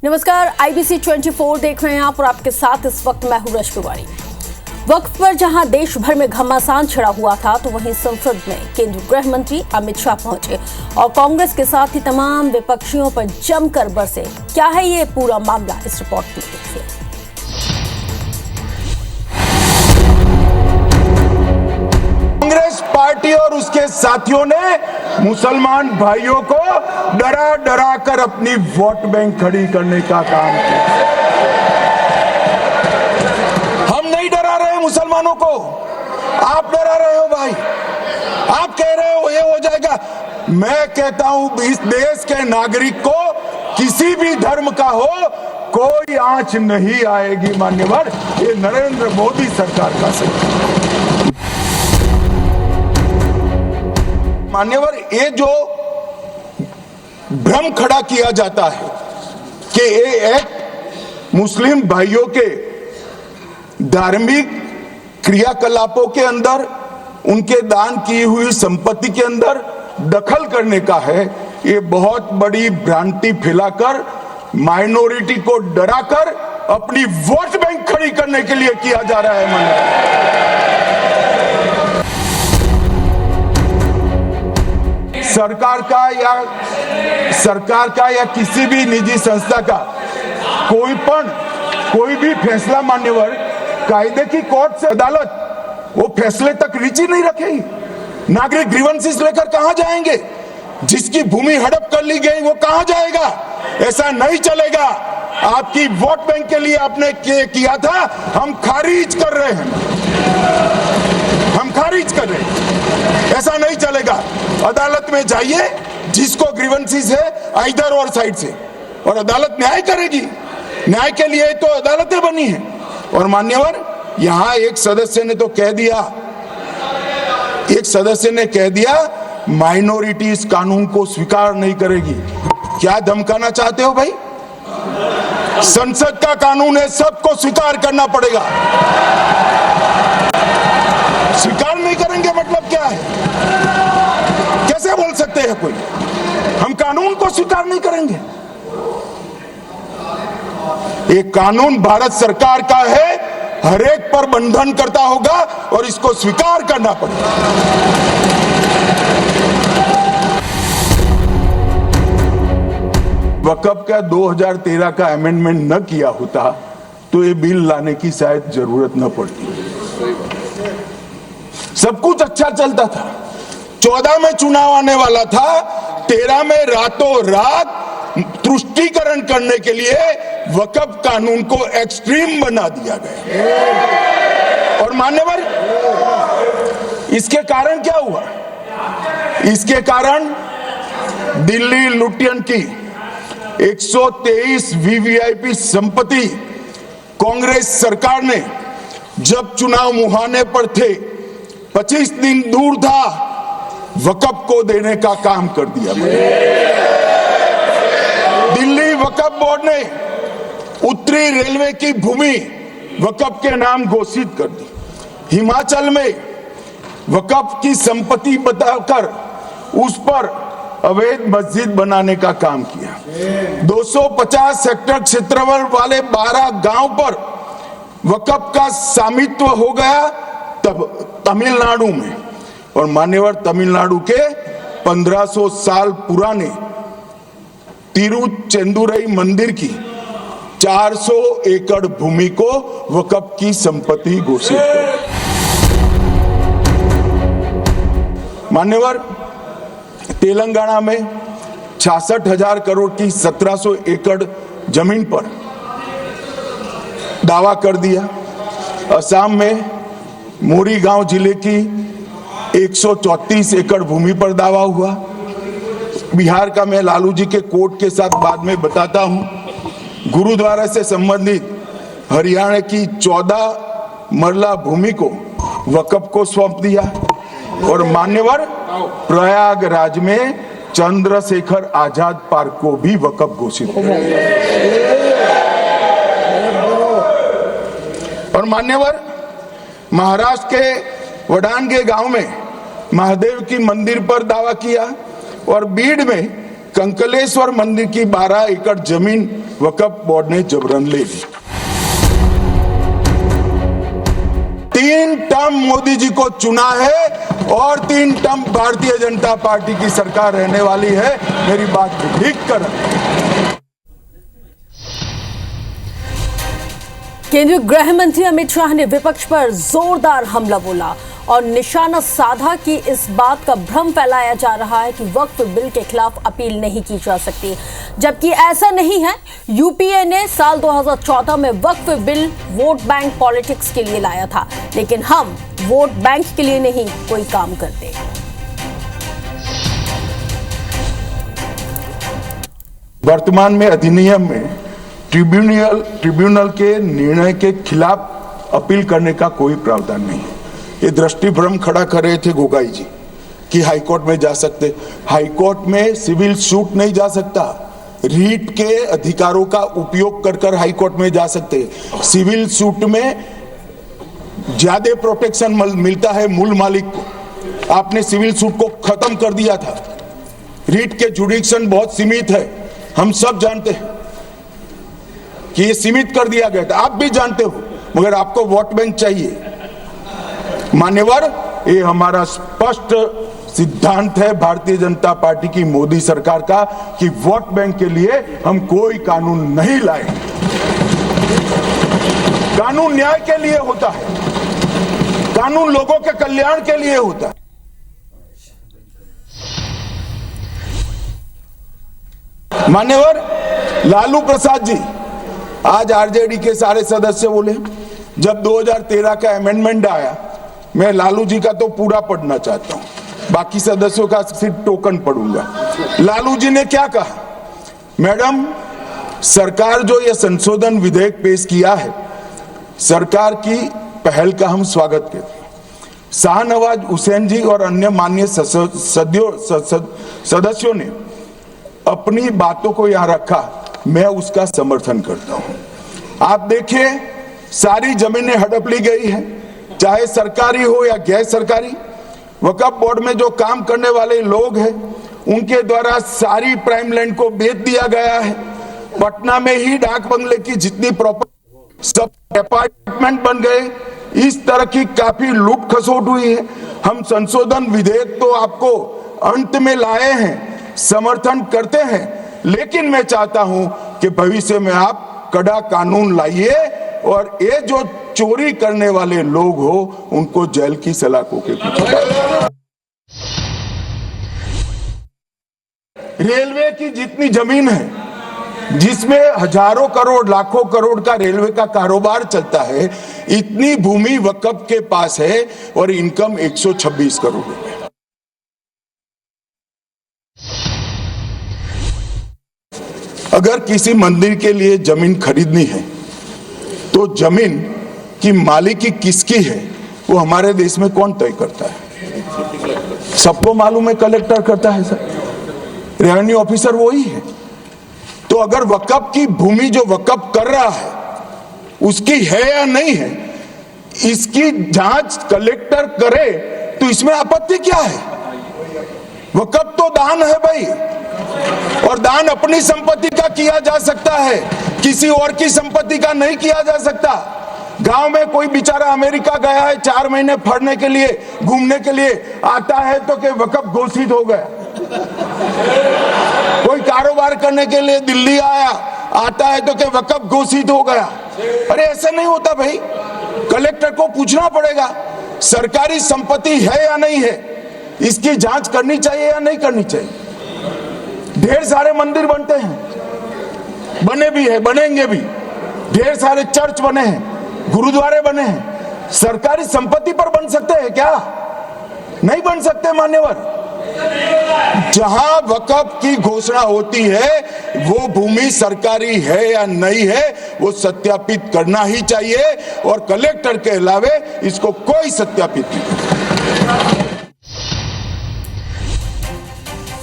नमस्कार, IBC 24 देख रहे हैं आप और आपके साथ इस वक्त मैं हूं रश्मि तिवारी। वक्फ पर जहां देश भर में घमासान छिड़ा हुआ था, तो वहीं संसद में केंद्रीय गृह मंत्री अमित शाह पहुंचे और कांग्रेस के साथ ही तमाम विपक्षियों पर जमकर बरसे। क्या है ये पूरा मामला, इस रिपोर्ट में देखिए। कांग्रेस पार्टी और उसके साथियों ने मुसलमान भाइयों को डरा डरा कर अपनी वोट बैंक खड़ी करने का काम किया। हम नहीं डरा रहे मुसलमानों को, आप डरा रहे हो भाई। आप कह रहे हो ये हो जाएगा। मैं कहता हूं इस देश के नागरिक को किसी भी धर्म का हो कोई आंच नहीं आएगी मान्यवर। ये नरेंद्र मोदी सरकार का सही मान्यवर। ये जो भ्रम खड़ा किया जाता है कि ये एक मुस्लिम भाइयों के धार्मिक क्रियाकलापों के अंदर, उनके दान की हुई संपत्ति के अंदर दखल करने का है, ये बहुत बड़ी भ्रांति फैलाकर माइनॉरिटी को डराकर अपनी वोट बैंक खड़ी करने के लिए किया जा रहा है मान्यवर। सरकार का या किसी भी निजी संस्था का कोई भी फैसला मान्यवर कायदे की कोर्ट से अदालत वो फैसले तक रीच ही नहीं रखेगी। नागरिक ग्रीवेंसेस लेकर कहां जाएंगे? जिसकी भूमि हड़प कर ली गई वो कहां जाएगा? ऐसा नहीं चलेगा। आपकी वोट बैंक के लिए आपने किया था, हम खारिज कर रहे हैं, ऐसा नहीं चलेगा। अदालत में जाइए, जिसको ग्रीवेंसेस है इधर और साइड से, और अदालत न्याय करेगी। न्याय के लिए तो अदालतें बनी है। और मान्यवर, यहां एक सदस्य ने कह दिया माइनॉरिटी इस कानून को स्वीकार नहीं करेगी। क्या धमकाना चाहते हो भाई? संसद का कानून है, सबको स्वीकार करना पड़ेगा। स्वीकार नहीं करेंगे मतलब क्या है? कैसे बोल सकते हैं कोई? हम कानून को स्वीकार नहीं करेंगे। ये कानून भारत सरकार का है, हर एक पर बंधन करता होगा और इसको स्वीकार करना पड़ेगा। वक़्फ़ का 2013 का अमेंडमेंट न किया होता तो ये बिल लाने की शायद जरूरत न पड़ती। सब कुछ अच्छा चलता था। 14 में चुनाव आने वाला था, 13 में रातों रात तुष्टीकरण करने के लिए वक़्फ़ कानून को एक्सट्रीम बना दिया गया। और मान्यवर, इसके कारण क्या हुआ? इसके कारण दिल्ली लुटियन की 123 वीवीआईपी संपत्ति कांग्रेस सरकार ने जब चुनाव मुहाने पर थे, 25 दिन दूर था, वक़्फ़ को देने का काम कर दिया। दिल्ली वक़्फ़ बोर्ड ने उत्तरी रेलवे की भूमि वक़्फ़ के नाम घोषित कर दी। हिमाचल में वक़्फ़ की संपत्ति बताकर उस पर अवैध मस्जिद बनाने का काम किया। 250 हेक्टेयर क्षेत्रफल वाले 12 गांव पर वक़्फ़ का स्वामित्व हो गया तब तमिलनाडु में। और मान्यवर, तमिलनाडु के 1500 साल पुराने तिरुचेंदुरई मंदिर की 400 एकड़ भूमि को वक़्फ़ की संपत्ति घोषित कर। मान्यवर, तेलंगाना में 66,000 करोड़ की 1700 एकड़ जमीन पर दावा कर दिया। असम में मोरीगांव जिले की 134 एकड़ भूमि पर दावा हुआ। बिहार का मैं लालू जी के कोर्ट के साथ बाद में बताता हूं। गुरुद्वारा से संबंधित हरियाणा की 14 मरला भूमि को वक़्फ़ को सौंप दिया। और मान्यवर, प्रयागराज में चंद्रशेखर आजाद पार्क को भी वक़्फ़ घोषित किया। और मान्यवर, महाराष्ट्र के वडानगे गांव में महादेव की मंदिर पर दावा किया। और बीड में कंकलेश्वर मंदिर की 12 एकड़ जमीन वक्फ बोर्ड ने जबरन ले ली। 3 टर्म मोदी जी को चुना है और 3 टर्म भारतीय जनता पार्टी की सरकार रहने वाली है। मेरी बात ठीक कर। केंद्रीय गृह मंत्री अमित शाह ने विपक्ष पर जोरदार हमला बोला और निशाना साधा कि इस बात का भ्रम फैलाया जा रहा है कि वक्फ बिल के खिलाफ अपील नहीं की जा सकती, जबकि ऐसा नहीं है। यूपीए ने साल 2014 में वक्फ बिल वोट बैंक पॉलिटिक्स के लिए लाया था, लेकिन हम वोट बैंक के लिए नहीं कोई काम करते। वर्तमान में अधिनियम में ट्रिब्यूनल के निर्णय के खिलाफ अपील करने का कोई प्रावधान नहीं है। ये दृष्टि भ्रम खड़ा कर रहे थे गोगाई जी कि हाईकोर्ट में जा सकते। हाईकोर्ट में सिविल सूट नहीं जा सकता। रीट के अधिकारों का उपयोग कर हाईकोर्ट में जा सकते। सिविल सूट में ज्यादा प्रोटेक्शन मिलता है मूल मालिक को। आपने सिविल सूट को खत्म कर दिया था। रीट के जुडिक्शन बहुत सीमित है, हम सब जानते हैं कि ये सीमित कर दिया गया था, आप भी जानते हो, मगर आपको वोट बैंक चाहिए। मान्यवर, ये हमारा स्पष्ट सिद्धांत है भारतीय जनता पार्टी की मोदी सरकार का कि वोट बैंक के लिए हम कोई कानून नहीं लाए। कानून न्याय के लिए होता है, कानून लोगों के कल्याण के लिए होता है। मान्यवर लालू प्रसाद जी, आज आरजेडी के सारे सदस्य बोले जब 2013 का अमेंडमेंट आया, मैं लालू जी का तो पूरा पढ़ना चाहता हूं, बाकी सदस्यों का सिर्फ टोकन पढ़ूंगा। लालू जी ने क्या कहा? मैडम, सरकार जो यह संशोधन विधेयक पेश किया है, सरकार की पहल का हम स्वागत करते हैं। शाहनवाज हुसैन जी और अन्य माननीय सदस्यों ने अपनी बातों को यहां रखा, मैं उसका समर्थन करता हूं। आप देखिए, सारी जमीनें हड़प ली गई है, चाहे सरकारी हो या गैर सरकारी। वक्फ बोर्ड में जो काम करने वाले लोग हैं, उनके द्वारा सारी प्राइम लैंड को बेच दिया गया है। पटना में ही डाक बंगले की जितनी प्रॉपर्टी सब अपार्टमेंट बन गए। इस तरह की काफी लूट खसोट हुई है। हम संशोधन विधेयक तो आपको अंत में लाए हैं, समर्थन करते हैं, लेकिन मैं चाहता हूं कि भविष्य में आप कड़ा कानून लाइए और ये जो चोरी करने वाले लोग हो उनको जेल की सलाखों के पीछे। रेलवे की जितनी जमीन है, जिसमें हजारों करोड़ लाखों करोड़ का रेलवे का कारोबार चलता है, इतनी भूमि वक्फ के पास है और इनकम 126 करोड़ है। अगर किसी मंदिर के लिए जमीन खरीदनी है तो जमीन की मालिकी किसकी है वो हमारे देश में कौन तय करता है? सबको मालूम है, कलेक्टर करता है सर, रेवेन्यू ऑफिसर वही है। तो अगर वक्फ की भूमि जो वक्फ कर रहा है उसकी है या नहीं है, इसकी जांच कलेक्टर करे तो इसमें आपत्ति क्या है? वक्फ तो दान है भाई, और दान अपनी संपत्ति का किया जा सकता है, किसी और की संपत्ति का नहीं किया जा सकता। गांव में कोई बेचारा अमेरिका गया है 4 महीने पढ़ने के लिए, घूमने के लिए आता है तो कि वक्फ घोषित हो गया। कोई कारोबार करने के लिए दिल्ली आया, आता है तो कि वक्फ घोषित हो गया। अरे ऐसा नहीं होता भाई, कलेक्टर को पूछना पड़ेगा सरकारी संपत्ति है या नहीं है, इसकी जांच करनी चाहिए या नहीं करनी चाहिए। ढेर सारे मंदिर बनते हैं, बने भी है, बनेंगे भी। ढेर सारे चर्च बने हैं, गुरुद्वारे बने हैं, सरकारी संपत्ति पर बन सकते हैं क्या? नहीं बन सकते मान्यवर। जहां वक्फ की घोषणा होती है वो भूमि सरकारी है या नहीं है वो सत्यापित करना ही चाहिए, और कलेक्टर के अलावे इसको कोई सत्यापित नहीं।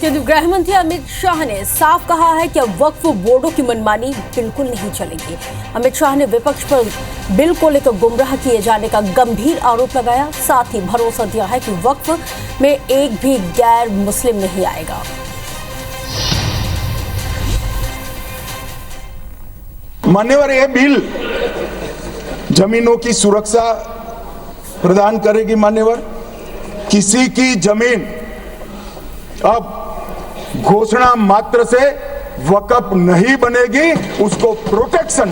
केंद्रीय गृह मंत्री अमित शाह ने साफ कहा है कि अब वक्फ बोर्डों की मनमानी बिल्कुल नहीं चलेगी। अमित शाह ने विपक्ष पर बिल को लेकर गुमराह किए जाने का गंभीर आरोप लगाया, साथ ही भरोसा दिया है कि वक्फ में एक भी गैर मुस्लिम नहीं आएगा। मान्यवर, यह बिल जमीनों की सुरक्षा प्रदान करेगी। मान्यवर, किसी की जमीन अब घोषणा मात्र से वक़्फ नहीं बनेगी, उसको प्रोटेक्शन।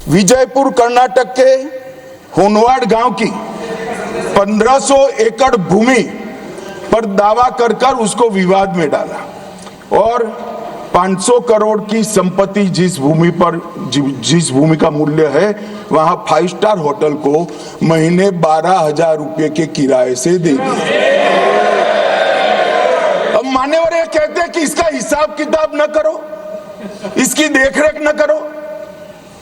विजयपुर कर्नाटक के होनवाड़ गांव की 1500 एकड़ भूमि पर दावा कर उसको विवाद में डाला और 500 करोड़ की संपत्ति जिस भूमि का मूल्य है, वहां 5 स्टार होटल को महीने 12,000 रुपए के किराए से देगी। अब मान्यवर ये कहते हैं कि इसका हिसाब किताब न करो, इसकी देखरेख न करो।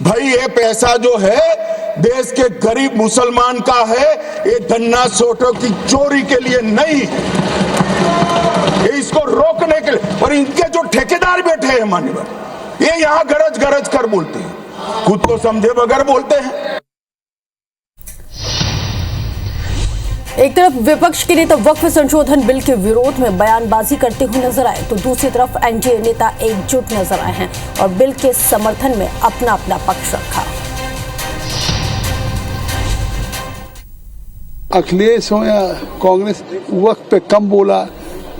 भाई, ये पैसा जो है देश के गरीब मुसलमान का है, ये धन्ना सोटों की चोरी के लिए नहीं, ये इसको रोकने के लिए। और इनके जो ठेकेदार बैठे हैं मान्यवर, ये यहां गरज गरज कर बोलते हैं, खुद तो समझे बगैर बोलते हैं। एक तरफ विपक्ष के नेता वक्फ संशोधन बिल के विरोध में बयानबाजी करते हुए नजर आए, तो दूसरी तरफ एनडीए नेता एकजुट नजर आए हैं और बिल के समर्थन में अपना अपना पक्ष रखा। अखिलेश हो या कांग्रेस, वक्त पे कम बोला,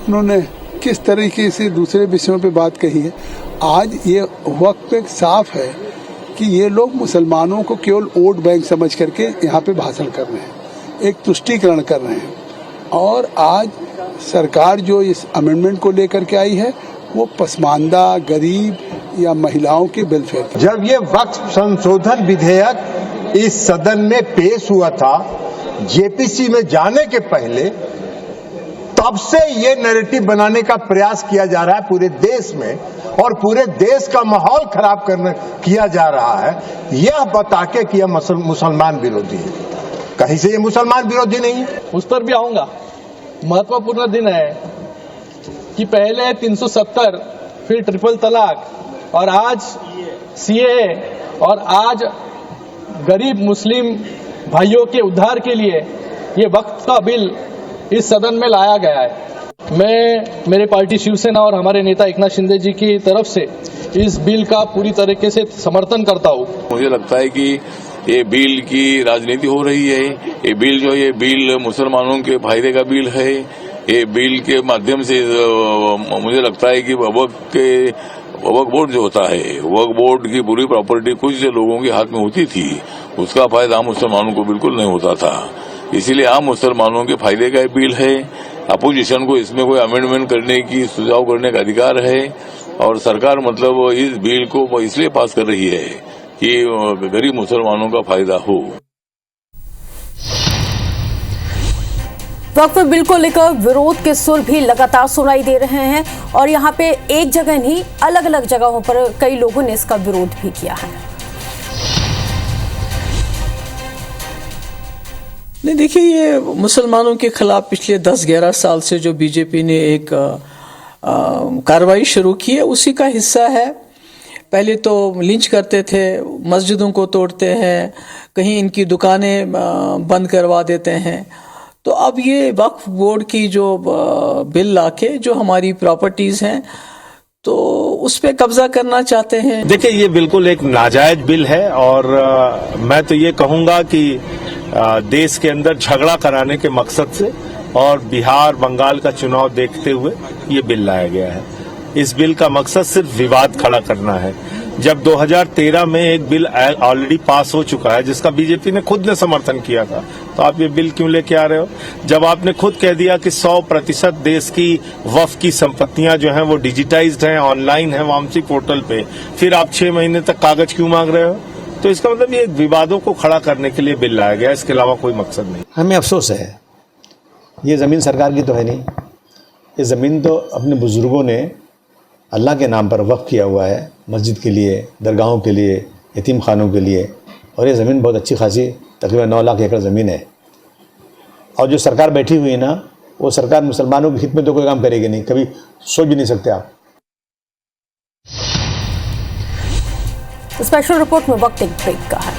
उन्होंने किस तरीके से दूसरे विषयों पे बात कही है। आज ये वक्त पे साफ है कि ये लोग मुसलमानों को केवल वोट बैंक समझ करके यहाँ पे भाषण कर रहे हैं, एक तुष्टीकरण कर रहे हैं। और आज सरकार जो इस अमेंडमेंट को लेकर के आई है, वो पसमानदा, गरीब या महिलाओं के वेलफेयर। जब ये वक्फ संशोधन विधेयक इस सदन में पेश हुआ था, जेपीसी में जाने के पहले, तब से ये नैरेटिव बनाने का प्रयास किया जा रहा है पूरे देश में, और पूरे देश का माहौल खराब किया जा रहा है, यह बता के कि यह मुसलमान विरोधी है। कहीं से ये मुसलमान विरोधी नहीं है। उस पर भी आऊंगा। महत्वपूर्ण दिन है कि पहले 370, फिर ट्रिपल तलाक और आज सीएए, और आज गरीब मुस्लिम भाइयों के उद्धार के लिए ये वक्त का बिल इस सदन में लाया गया है। मैं मेरे पार्टी शिवसेना और हमारे नेता एकनाथ शिंदे जी की तरफ से इस बिल का पूरी तरीके से समर्थन करता हूँ। मुझे लगता है कि ये बिल की राजनीति हो रही है। ये बिल जो ये बिल मुसलमानों के फायदे का बिल है। ये बिल के माध्यम से मुझे लगता है कि वक्फ बोर्ड जो होता है, वक्फ बोर्ड की पूरी प्रॉपर्टी कुछ लोगों के हाथ में होती थी, उसका फायदा आम मुसलमानों को बिल्कुल नहीं होता था। इसीलिए आम मुसलमानों के फायदे का बिल है। अपोजिशन को इसमें कोई अमेंडमेंट करने की, सुझाव करने का अधिकार है, और सरकार मतलब इस बिल को इसलिए पास कर रही है कि गरीब मुसलमानों का फायदा हो। वक्फ बिल को लेकर विरोध के सुर भी लगातार सुनाई दे रहे हैं और यहाँ पे एक जगह नहीं, अलग अलग जगहों पर कई लोगों ने इसका विरोध भी किया है। नहीं, देखिए, ये मुसलमानों के खिलाफ पिछले 10-11 साल से जो बीजेपी ने एक कार्रवाई शुरू की है, उसी का हिस्सा है। पहले तो लिंच करते थे, मस्जिदों को तोड़ते हैं, कहीं इनकी दुकानें बंद करवा देते हैं। तो अब ये वक्फ बोर्ड की जो बिल लाके जो हमारी प्रॉपर्टीज हैं, तो उस पे कब्जा करना चाहते हैं। देखिए, ये बिल्कुल एक नाजायज बिल है और मैं तो ये कहूंगा कि देश के अंदर झगड़ा कराने के मकसद से और बिहार बंगाल का चुनाव देखते हुए ये बिल लाया गया है। इस बिल का मकसद सिर्फ विवाद खड़ा करना है। जब 2013 में एक बिल ऑलरेडी पास हो चुका है जिसका बीजेपी ने खुद ने समर्थन किया था, तो आप ये बिल क्यों लेके आ रहे हो? जब आपने खुद कह दिया कि 100% देश की वक्फ की संपत्तियां जो हैं वो डिजिटाइज्ड हैं, ऑनलाइन हैं वामसी पोर्टल पे, फिर आप 6 महीने तक कागज क्यों मांग रहे हो? तो इसका मतलब ये विवादों को खड़ा करने के लिए बिल लाया गया, इसके अलावा कोई मकसद नहीं। हमें अफसोस है, ये ज़मीन सरकार की तो है नहीं, ये ज़मीन तो अपने बुजुर्गों ने अल्लाह के नाम पर वक्फ किया हुआ है, मस्जिद के लिए, दरगाहों के लिए, यतीम खानों के लिए। और ये ज़मीन बहुत अच्छी खासी तकरीबन 9 लाख एकड़ ज़मीन है। और जो सरकार बैठी हुई है ना, वो सरकार मुसलमानों की हित में तो कोई काम करेगी नहीं, कभी सोच भी नहीं सकते आप। स्पेशल रिपोर्ट में वक्त एक ब्रेक का है।